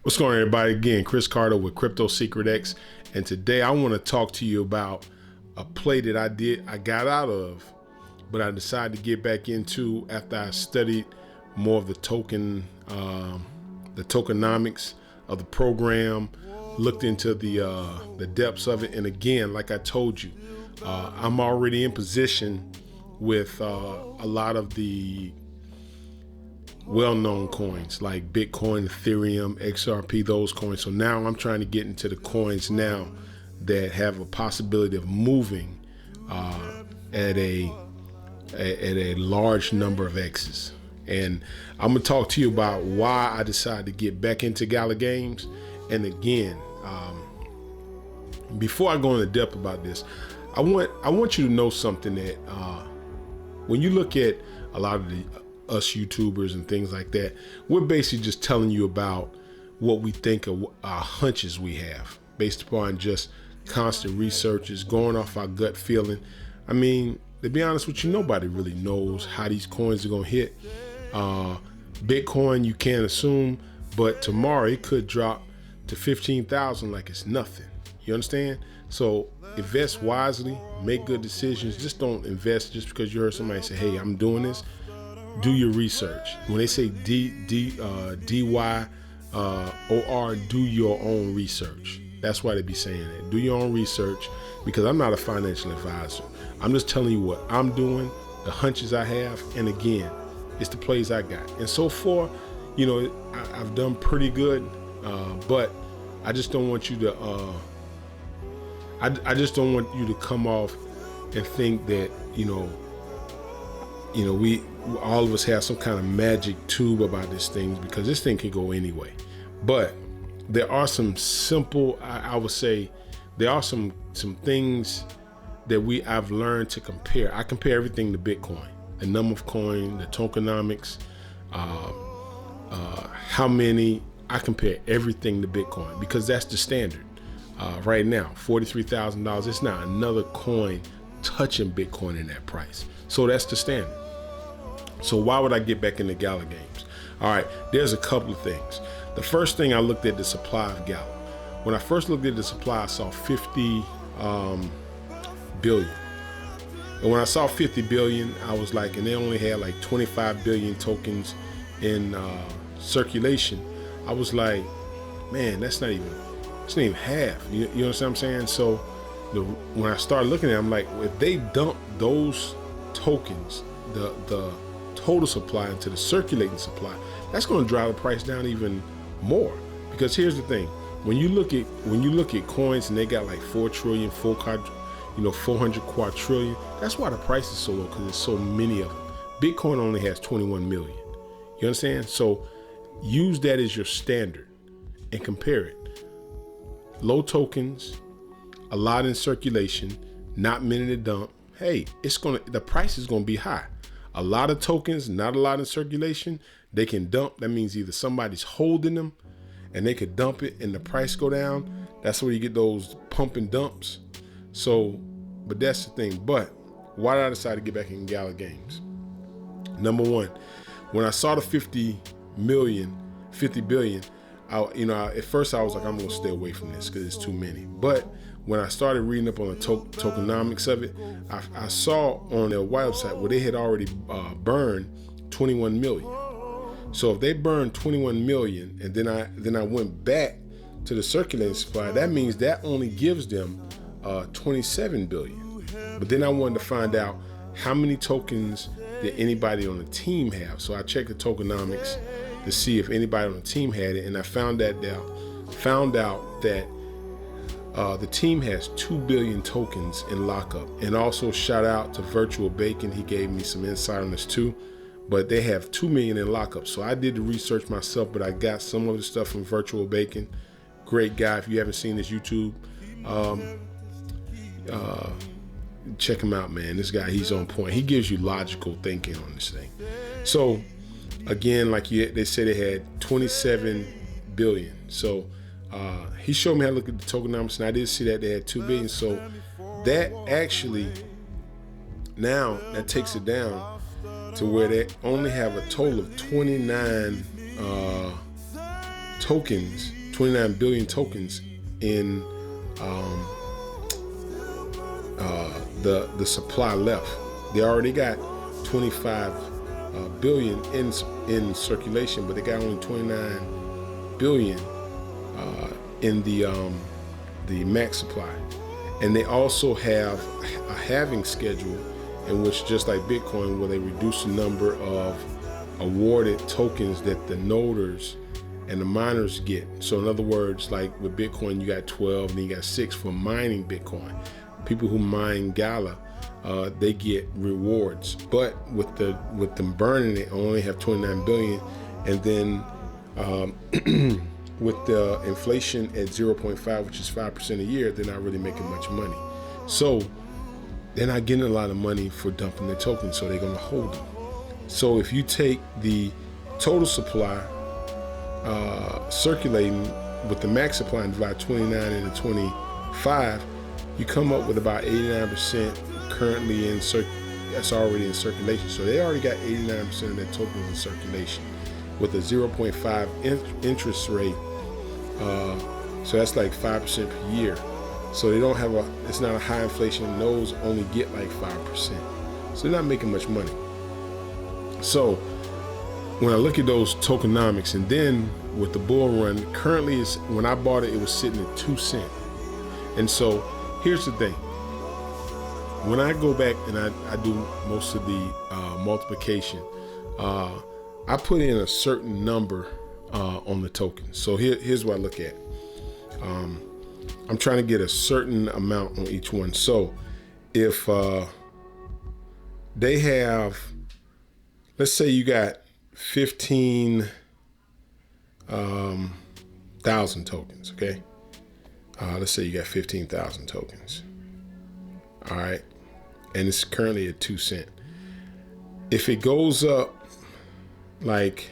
What's going on, everybody? Again, Chris Carter with Crypto Secret X, and today I want to talk to you about a play that I got out of, but I decided to get back into after I studied more of the tokenomics of the program, looked into the depths of it, and again, like I told you, I'm already in position with a lot of the well-known coins like Bitcoin, Ethereum, XRP, those coins. So now I'm trying to get into the coins now that have a possibility of moving at a large number of X's. And I'm gonna talk to you about why I decided to get back into Gala games. And again, before I go into depth about this, I want you to know something that when you look at a lot of us YouTubers and things like that, we're basically just telling you about what we think of our hunches we have based upon just constant researches, going off our gut feeling. I mean, to be honest with you, nobody really knows how these coins are gonna hit. Bitcoin, you can't assume, but tomorrow it could drop to 15,000 like it's nothing. You understand? So invest wisely, make good decisions. Just don't invest just because you heard somebody say, hey, I'm doing this. Do your research. When they say DYOR, do your own research. That's why they be saying that. Do your own research, because I'm not a financial advisor. I'm just telling you what I'm doing, the hunches I have, and again, it's the plays I got. And so far, you know, I've done pretty good, but I just don't want you to, I just don't want you to come off and think that, you know, we all of us have some kind of magic tube about this thing, because this thing can go anyway. But there are some simple, I would say, there are some things that I've learned to compare. I compare everything to Bitcoin, the number of coin, the tokenomics, how many. I compare everything to Bitcoin because that's the standard. Right now, $43,000. It's not another coin touching Bitcoin in that price. So that's the standard. So why would I get back into Gala games? All right, there's a couple of things. The first thing, I looked at the supply of Gala. When I first looked at the supply, I saw 50 billion. And when I saw 50 billion, I was like, and they only had like 25 billion tokens in circulation. I was like, man, it's not even half. You know what I'm saying? So when I started looking at it, I'm like, if they dump those tokens, the total supply into the circulating supply, that's going to drive the price down even more. Because here's the thing: when you look at coins and they got like 4 trillion, 400 quadrillion, that's why the price is so low, because there's so many of them. Bitcoin only has 21 million. You understand? So use that as your standard and compare it. Low tokens, a lot in circulation, not many to dump. Hey, the price is gonna be high. A lot of tokens, not a lot in circulation, they can dump. That means either somebody's holding them and they could dump it and the price go down. That's where you get those pump and dumps. So, but that's the thing. But why did I decide to get back in Gala games? Number one, when I saw the 50 billion, at first I was like, I'm gonna stay away from this because it's too many. But when I started reading up on the tokenomics of it, I saw on their website where they had already burned 21 million. So if they burned 21 million, and then I went back to the circulating supply, that means that only gives them 27 billion. But then I wanted to find out how many tokens did anybody on the team have. So I checked the tokenomics to see if anybody on the team had it, and I found out that the team has 2 billion tokens in lockup. And also shout out to Virtual Bacon. He gave me some insight on this too, but they have 2 million in lockup. So I did the research myself, but I got some of the stuff from Virtual Bacon. Great guy. If you haven't seen his YouTube, check him out, man. This guy, he's on point. He gives you logical thinking on this thing. So again, like they said, they had 27 billion. So he showed me how to look at the tokenomics, and I did see that they had 2 billion. So that actually, now that takes it down to where they only have a total of 29 tokens, 29 billion tokens in the supply left. They already got 25 billion in circulation, but they got only 29 billion in the max supply. And they also have a halving schedule in which, just like Bitcoin, where they reduce the number of awarded tokens that the noders and the miners get. So in other words, like with Bitcoin, you got 12 and then you got 6 for mining Bitcoin. People who mine Gala, they get rewards. But with them burning it, only have 29 billion. And then with the inflation at 0.5, which is 5% a year, they're not really making much money. So they're not getting a lot of money for dumping their tokens, so they're going to hold them. So if you take the total supply circulating with the max supply and divide 29 into 25, you come up with about 89% currently that's already in circulation. So they already got 89% of their tokens in circulation with a 0.5 interest rate. So that's like 5% per year. So they don't have it's not a high inflation. Those only get like 5%. So they're not making much money. So when I look at those tokenomics, and then with the bull run, currently when I bought it, it was sitting at 2 cents. And so here's the thing. When I go back and I do most of the multiplication, I put in a certain number on the token. So here's what I look at. I'm trying to get a certain amount on each one. So if they have, let's say you got 15,000 tokens, okay? Let's say you got 15,000 tokens. All right. And it's currently at 2 cents. If it goes up like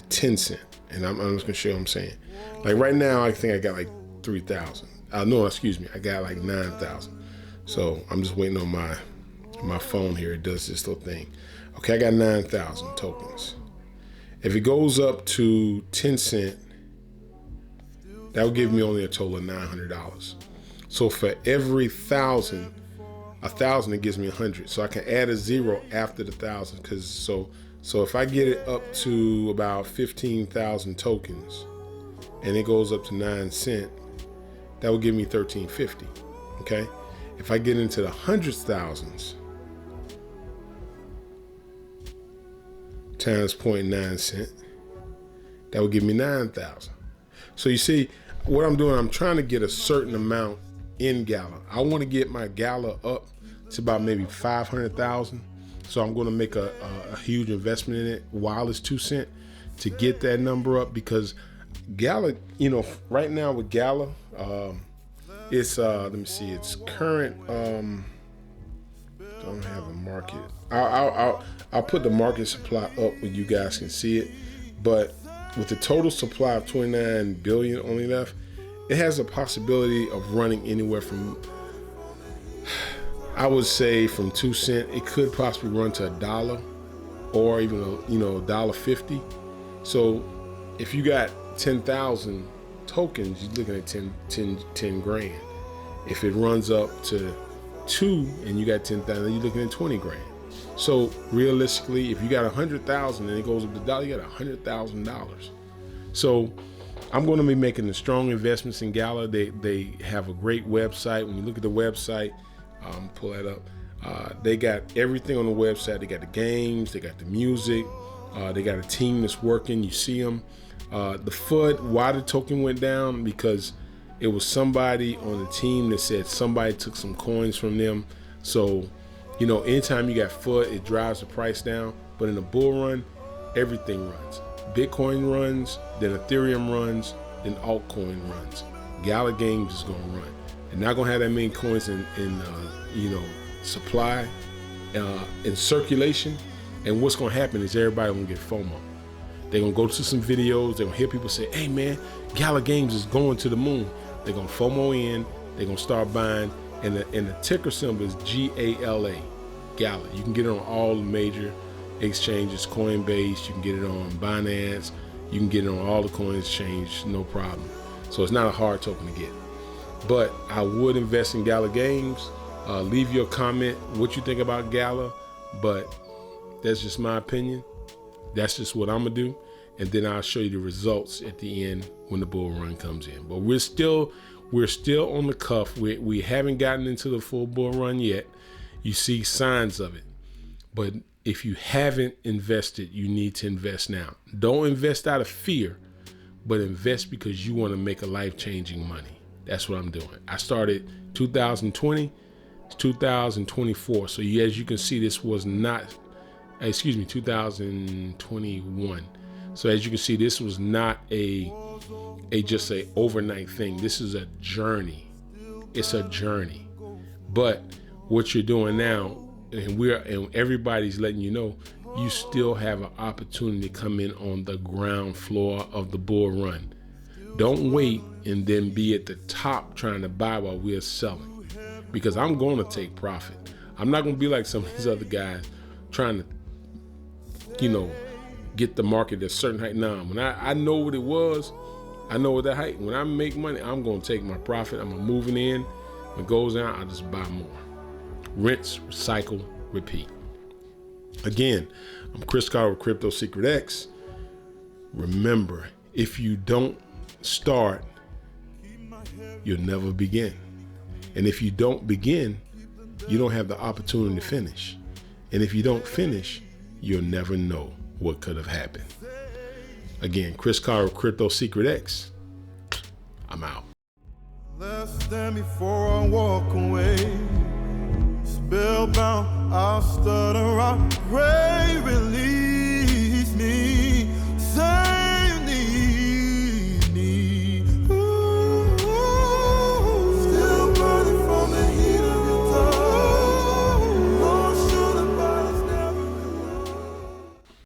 10 cents, and I'm just gonna show you what I'm saying. Like right now, I think I got like 3,000. No, excuse me, I got like 9,000. So I'm just waiting on my phone here. It does this little thing. Okay, I got 9,000 tokens. If it goes up to 10 cents, that would give me only a total of $900. So for every 1,000, it gives me 100. So I can add a zero after the 1,000, because so if I get it up to about 15,000 tokens and it goes up to 9 cents, that would give me $13.50. Okay. If I get into the hundreds thousands times 0.9 cents, that would give me 9,000. So you see what I'm doing, I'm trying to get a certain amount in Gala. I want to get my Gala up to about maybe 500,000. So I'm going to make a huge investment in it while it's 2 cents to get that number up, because Gala, right now with Gala, it's let me see, it's current. Don't have a market. I'll put the market supply up where you guys can see it. But with the total supply of 29 billion only left, it has a possibility of running anywhere from, I would say, from 2 cents. It could possibly run to $1 or even $1.50. So if you got 10,000 tokens, you're looking at 10 grand. If it runs up to 2 and you got 10,000, you're looking at 20 grand. So realistically, if you got 100,000 and it goes up to $1, you got $100,000. So I'm going to be making the strong investments in Gala. They have a great website. When you look at the website, pull that up. They got everything on the website. They got the games, they got the music, they got a team that's working. You see them. The FUD, why the token went down, because it was somebody on the team that said somebody took some coins from them. So, anytime you got FUD, it drives the price down. But in a bull run, everything runs. Bitcoin runs, then Ethereum runs, then altcoin runs. Gala Games is going to run. They're not going to have that many coins in supply, in circulation. And what's going to happen is everybody going to get FOMO. They're going to go to some videos. They're going to hear people say, hey, man, Gala Games is going to the moon. They're going to FOMO in. They're going to start buying. And the ticker symbol is GALA, Gala. You can get it on all the major exchanges, Coinbase. You can get it on Binance. You can get it on all the coin exchange, no problem. So it's not a hard token to get. But I would invest in Gala Games. Leave your comment what you think about Gala, but that's just my opinion. That's just what I'm gonna do. And then I'll show you the results at the end when the bull run comes in. But we're still on the cuff. We haven't gotten into the full bull run yet. You see signs of it. But if you haven't invested, you need to invest now. Don't invest out of fear, but invest because you want to make a life-changing money. That's what I'm doing. I started 2020, it's 2024. So as you can see, this was not, 2021. So as you can see, this was not just a overnight thing. This is a journey. It's a journey. But what you're doing now, and everybody's letting you know, you still have an opportunity to come in on the ground floor of the bull run. Don't wait and then be at the top trying to buy while we're selling, because I'm going to take profit. I'm not going to be like some of these other guys trying to, get the market at a certain height. Now, when I know what it was, I know what that height. When I make money, I'm going to take my profit. I'm going to move it in. When it goes down, I'll just buy more. Rinse, recycle, repeat. Again, I'm Chris Carter with Crypto Secret X. Remember, if you don't start, you'll never begin. And if you don't begin, you don't have the opportunity to finish. And if you don't finish, you'll never know what could have happened. Again, Chris Carter with Crypto Secret X. I'm out. Less than before I walk away. Spellbound, I'll stutter, I pray, release.